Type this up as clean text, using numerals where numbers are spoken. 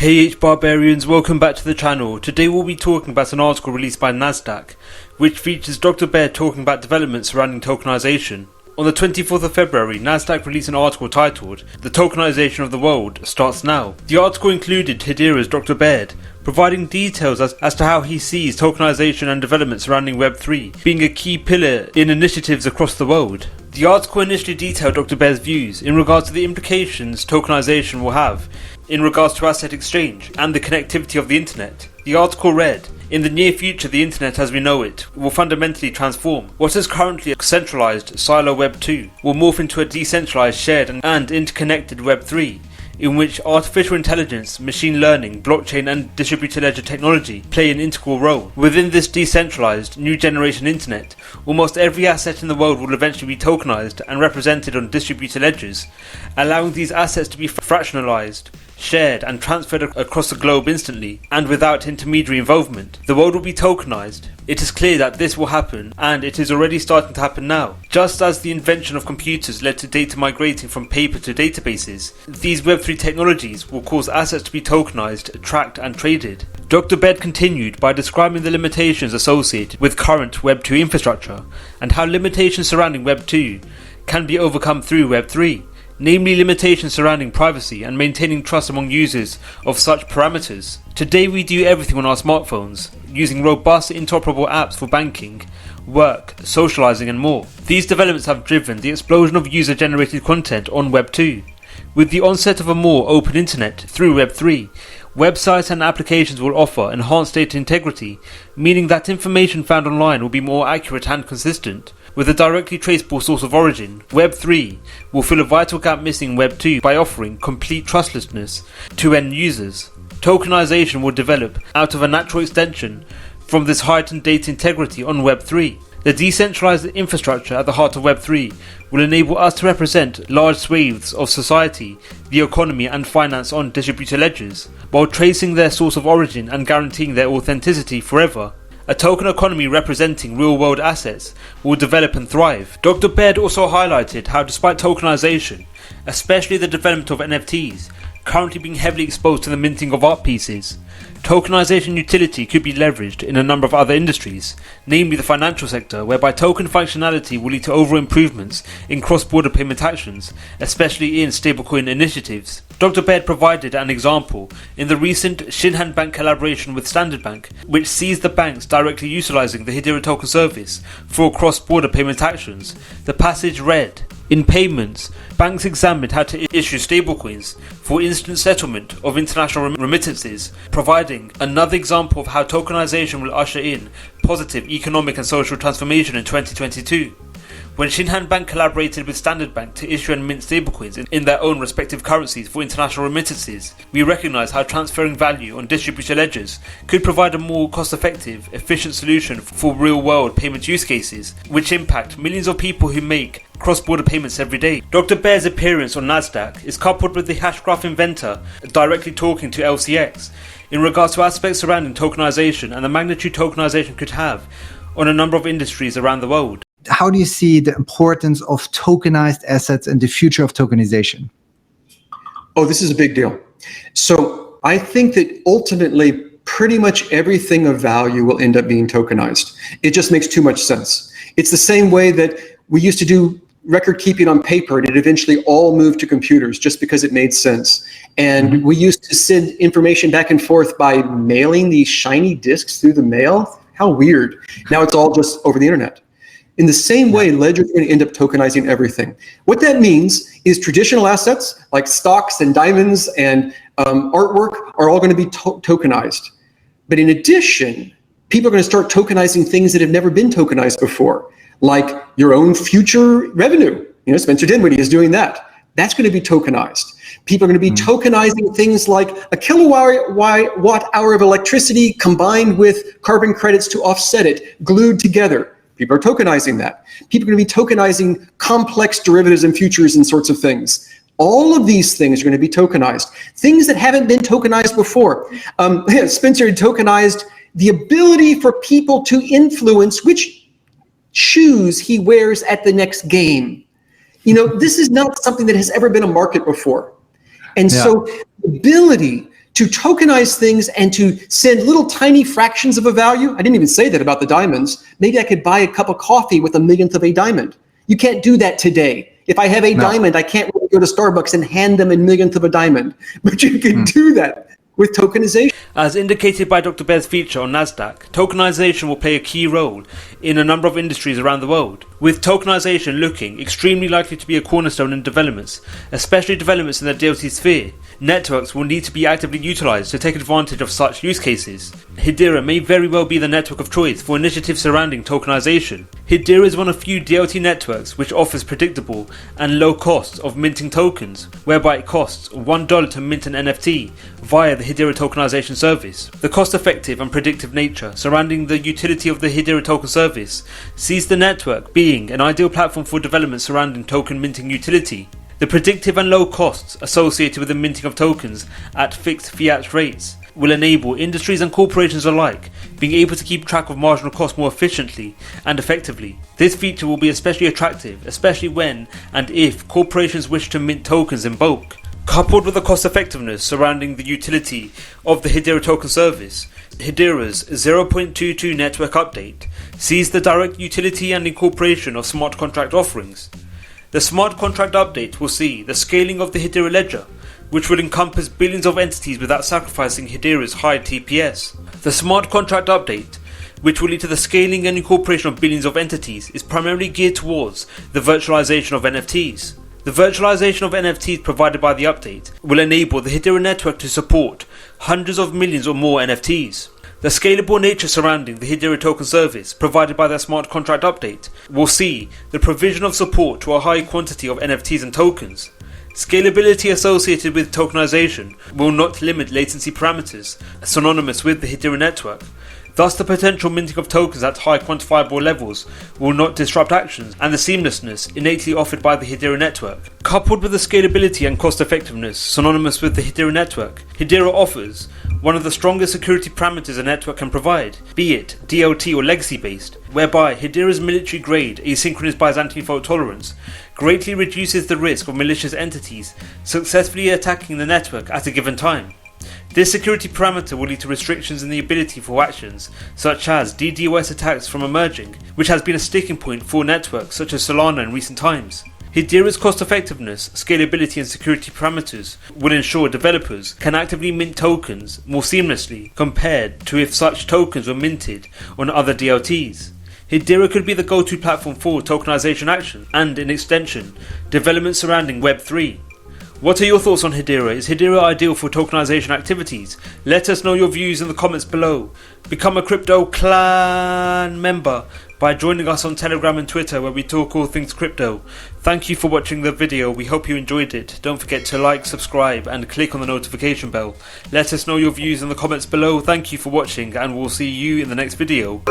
Hey HBARbarians, welcome back to the channel. Today we'll be talking about an article released by NASDAQ, which features Dr. Baird talking about developments surrounding tokenization. On the 24th of February, NASDAQ released an article titled, "The Tokenization of the World Starts Now." The article included Hedera's Dr. Baird, providing details as to how he sees tokenization and development surrounding Web3 being a key pillar in initiatives across the world. The article initially detailed Dr. Baird's views in regards to the implications tokenization will have in regards to asset exchange and the connectivity of the internet. The article read, "In the near future, the internet as we know it will fundamentally transform. What is currently a centralized silo Web 2 will morph into a decentralized, shared and interconnected Web 3, in which artificial intelligence, machine learning, blockchain and distributed ledger technology play an integral role. Within this decentralized, new generation internet, almost every asset in the world will eventually be tokenized and represented on distributed ledgers, allowing these assets to be fractionalized, shared and transferred across the globe instantly and without intermediary involvement. The world will be tokenized. It is clear that this will happen, and it is already starting to happen now. Just as the invention of computers led to data migrating from paper to databases, these Web3 technologies will cause assets to be tokenized, tracked and traded." Dr. Baird continued by describing the limitations associated with current Web2 infrastructure and how limitations surrounding Web2 can be overcome through Web3. Namely limitations surrounding privacy and maintaining trust among users of such parameters. Today we do everything on our smartphones, using robust interoperable apps for banking, work, socializing and more. These developments have driven the explosion of user-generated content on Web 2. With the onset of a more open internet through Web 3, websites and applications will offer enhanced data integrity, meaning that information found online will be more accurate and consistent. With a directly traceable source of origin, Web 3 will fill a vital gap missing in Web 2 by offering complete trustlessness to end users. Tokenization will develop out of a natural extension from this heightened data integrity on Web 3. The decentralized infrastructure at the heart of Web 3 will enable us to represent large swathes of society, the economy and finance on distributed ledgers, while tracing their source of origin and guaranteeing their authenticity forever. A token economy representing real-world assets will develop and thrive. Dr. Baird also highlighted how despite tokenization, especially the development of NFTs, currently being heavily exposed to the minting of art pieces, tokenization utility could be leveraged in a number of other industries, namely the financial sector, whereby token functionality will lead to overall improvements in cross-border payment actions, especially in stablecoin initiatives. Dr. Baird provided an example in the recent Shinhan Bank collaboration with Standard Bank, which sees the banks directly utilizing the Hedera token service for cross-border payment actions. The passage read, "In payments, banks examined how to issue stablecoins for instant settlement of international remittances, providing another example of how tokenization will usher in positive economic and social transformation in 2022. When Shinhan Bank collaborated with Standard Bank to issue and mint stablecoins in their own respective currencies for international remittances, we recognize how transferring value on distributed ledgers could provide a more cost-effective, efficient solution for real-world payment use cases, which impact millions of people who make cross-border payments every day." Dr. Baird's appearance on NASDAQ is coupled with the Hashgraph inventor directly talking to LCX in regards to aspects surrounding tokenization and the magnitude tokenization could have on a number of industries around the world. How do you see the importance of tokenized assets and the future of tokenization? Oh, this is a big deal. So I think that ultimately pretty much everything of value will end up being tokenized. It just makes too much sense. It's the same way that we used to do record keeping on paper and it eventually all moved to computers just because it made sense. And we used to send information back and forth by mailing these shiny discs through the mail. How weird. Now it's all just over the internet. In the same way, ledgers are going to end up tokenizing everything. What that means is traditional assets like stocks and diamonds and artwork are all going to be tokenized. But in addition, people are going to start tokenizing things that have never been tokenized before, like your own future revenue. You know, Spencer Dinwiddie is doing that. That's going to be tokenized. People are going to be tokenizing things like a kilowatt hour of electricity combined with carbon credits to offset it, glued together. People are tokenizing that. People are going to be tokenizing complex derivatives and futures and sorts of things. All of these things are going to be tokenized. Things that haven't been tokenized before. Spencer had tokenized the ability for people to influence which shoes he wears at the next game. You know, this is not something that has ever been a market before. And so the ability to tokenize things and to send little tiny fractions of a value. I didn't even say that about the diamonds. Maybe I could buy a cup of coffee with a millionth of a diamond. You can't do that today. If I have a diamond, I can't really go to Starbucks and hand them a millionth of a diamond. But you can do that with tokenization. As indicated by Dr. Bear's feature on NASDAQ, tokenization will play a key role in a number of industries around the world, with tokenization looking extremely likely to be a cornerstone in developments, especially developments in the DLT sphere. Networks will need to be actively utilized to take advantage of such use cases. Hedera may very well be the network of choice for initiatives surrounding tokenization. Hedera is one of few DLT networks which offers predictable and low costs of minting tokens, whereby it costs $1 to mint an NFT via the Hedera tokenization service. The cost-effective and predictive nature surrounding the utility of the Hedera token service sees the network being an ideal platform for development surrounding token minting utility. The predictive and low costs associated with the minting of tokens at fixed fiat rates will enable industries and corporations alike being able to keep track of marginal costs more efficiently and effectively. This feature will be especially attractive, especially when and if corporations wish to mint tokens in bulk. Coupled with the cost effectiveness surrounding the utility of the Hedera token service, Hedera's 0.22 network update sees the direct utility and incorporation of smart contract offerings. The smart contract update will see the scaling of the Hedera ledger, which will encompass billions of entities without sacrificing Hedera's high TPS. The smart contract update, which will lead to the scaling and incorporation of billions of entities, is primarily geared towards the virtualization of NFTs. The virtualization of NFTs provided by the update will enable the Hedera network to support hundreds of millions or more NFTs. The scalable nature surrounding the Hedera token service provided by the smart contract update will see the provision of support to a high quantity of NFTs and tokens. Scalability associated with tokenization will not limit latency parameters synonymous with the Hedera network. Thus, the potential minting of tokens at high quantifiable levels will not disrupt actions and the seamlessness innately offered by the Hedera network. Coupled with the scalability and cost effectiveness synonymous with the Hedera network, Hedera offers one of the strongest security parameters a network can provide, be it DLT or legacy based, whereby Hedera's military grade asynchronous Byzantine fault tolerance greatly reduces the risk of malicious entities successfully attacking the network at a given time. This security parameter will lead to restrictions in the ability for actions such as DDoS attacks from emerging, which has been a sticking point for networks such as Solana in recent times. Hedera's cost effectiveness, scalability and security parameters will ensure developers can actively mint tokens more seamlessly compared to if such tokens were minted on other DLTs. Hedera could be the go-to platform for tokenization action and, in extension, development surrounding Web3. What are your thoughts on Hedera? Is Hedera ideal for tokenization activities? Let us know your views in the comments below. Become a Crypto Clan member by joining us on Telegram and Twitter, where we talk all things crypto. Thank you for watching the video. We hope you enjoyed it. Don't forget to like, subscribe and click on the notification bell. Let us know your views in the comments below. Thank you for watching and we'll see you in the next video.